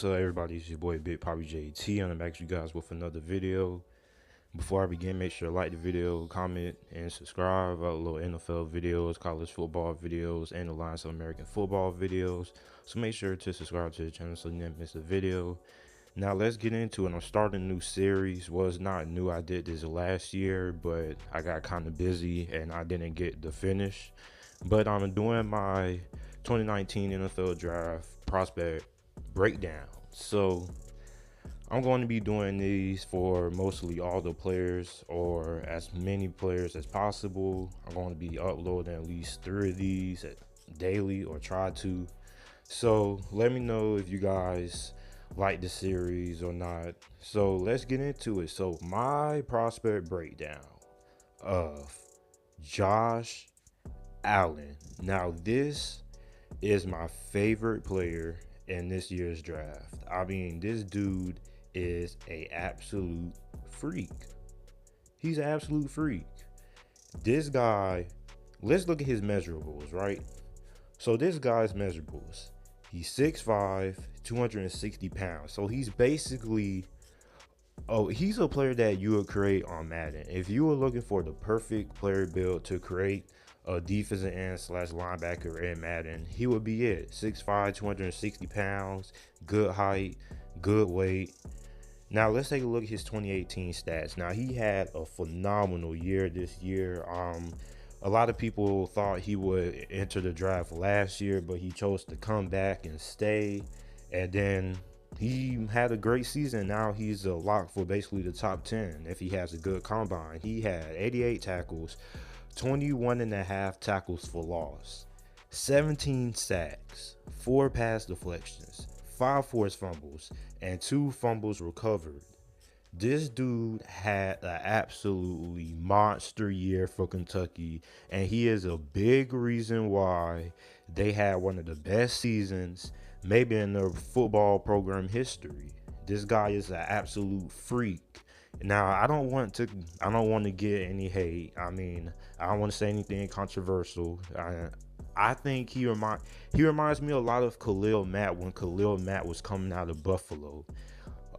What's up, everybody? It's your boy Big Poppy JT, and I'm back to you guys with another video. Before I begin, make sure to like the video, comment, and subscribe. I upload NFL videos, college football videos, and the lines of American football videos. So make sure to subscribe to the channel so you never miss a video. Now let's get into it. I'm starting a new series. Well, it's not new. I did this last year, but I got kind of busy and I didn't get the finish. But I'm doing my 2019 NFL Draft prospect breakdown. So I'm going to be doing these for mostly all the players, or as many players as possible. I'm going to be uploading at least 3 of these daily, or try to. So let me know if you guys like the series or not. So let's get into it. So my prospect breakdown of Josh Allen. Now this is my favorite player in this year's draft. I mean, this dude is a absolute freak. He's an absolute freak. This guy, let's look at his measurables, right? So this guy's measurables, he's 6'5", 260 pounds. So he's basically, he's a player that you would create on Madden. If you were looking for the perfect player build to create a defensive end / linebacker in Madden, he would be it. 6'5", 260 pounds, good height, good weight. Now let's take a look at his 2018 stats. Now he had a phenomenal year this year. A lot of people thought he would enter the draft last year, but he chose to come back and stay. And then he had a great season. Now he's a lock for basically the top 10 if he has a good combine. He had 88 tackles, 21.5 tackles for loss, 17 sacks, 4 pass deflections, 5 forced fumbles, and 2 fumbles recovered. This dude had an absolutely monster year for Kentucky, and he is a big reason why they had one of the best seasons maybe in their football program history. This guy is an absolute freak. Now I don't want to get any hate. I mean, I don't want to say anything controversial. I think he reminds me a lot of Khalil Mack when Khalil Mack was coming out of Buffalo.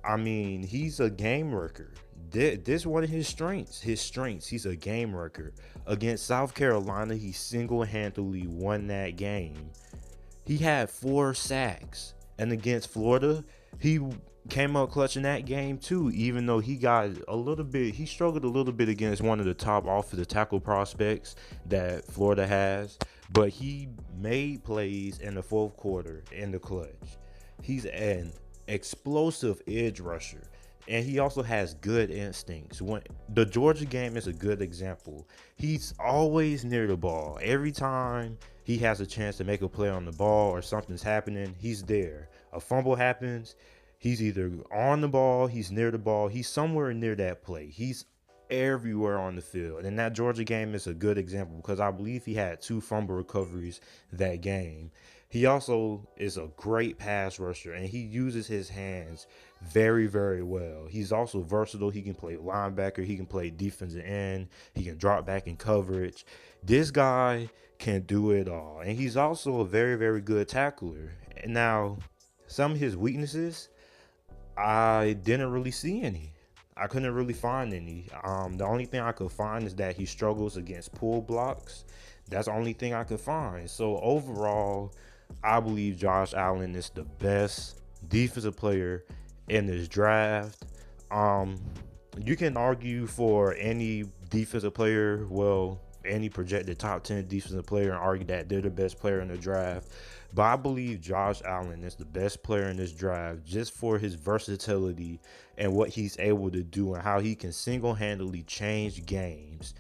I mean, he's a game wrecker. This is one of his strengths. He's a game wrecker. Against South Carolina, he single-handedly won that game. He had 4 sacks. And against Florida, he came up clutch in that game too, even though he struggled a little bit against one of the top offensive tackle prospects that Florida has, but he made plays in the fourth quarter in the clutch. He's an explosive edge rusher, and he also has good instincts. When the Georgia game is a good example, he's always near the ball. Every time he has a chance to make a play on the ball or something's happening, he's there. A fumble happens, he's either on the ball, he's near the ball, he's somewhere near that play. He's everywhere on the field. And that Georgia game is a good example because I believe he had 2 fumble recoveries that game. He also is a great pass rusher, and he uses his hands very, very well. He's also versatile. He can play linebacker. He can play defensive end. He can drop back in coverage. This guy can do it all. And he's also a very, very good tackler. Now, some of his weaknesses, I didn't really see any. I couldn't really find any. The only thing I could find is that he struggles against pull blocks. That's the only thing I could find. So overall, I believe Josh Allen is the best defensive player in this draft. You can argue for any defensive player, any projected top 10 defensive player, and argue that they're the best player in the draft. But I believe Josh Allen is the best player in this draft just for his versatility and what he's able to do and how he can single-handedly change games.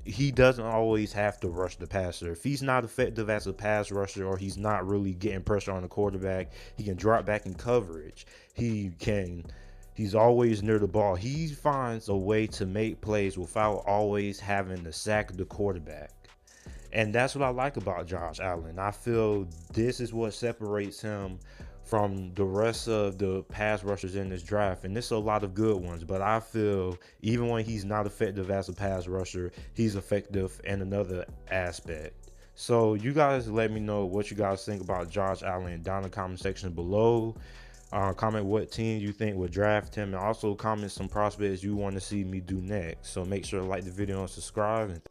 He doesn't always have to rush the passer. If he's not effective as a pass rusher, or he's not really getting pressure on the quarterback, he can drop back in coverage. He's always near the ball. He finds a way to make plays without always having to sack the quarterback. And that's what I like about Josh Allen. I feel this is what separates him from the rest of the pass rushers in this draft. And there's a lot of good ones, but I feel even when he's not effective as a pass rusher, he's effective in another aspect. So you guys let me know what you guys think about Josh Allen down in the comment section below. Comment what team you think would draft him, and also comment some prospects you want to see me do next. So make sure to like the video and subscribe. And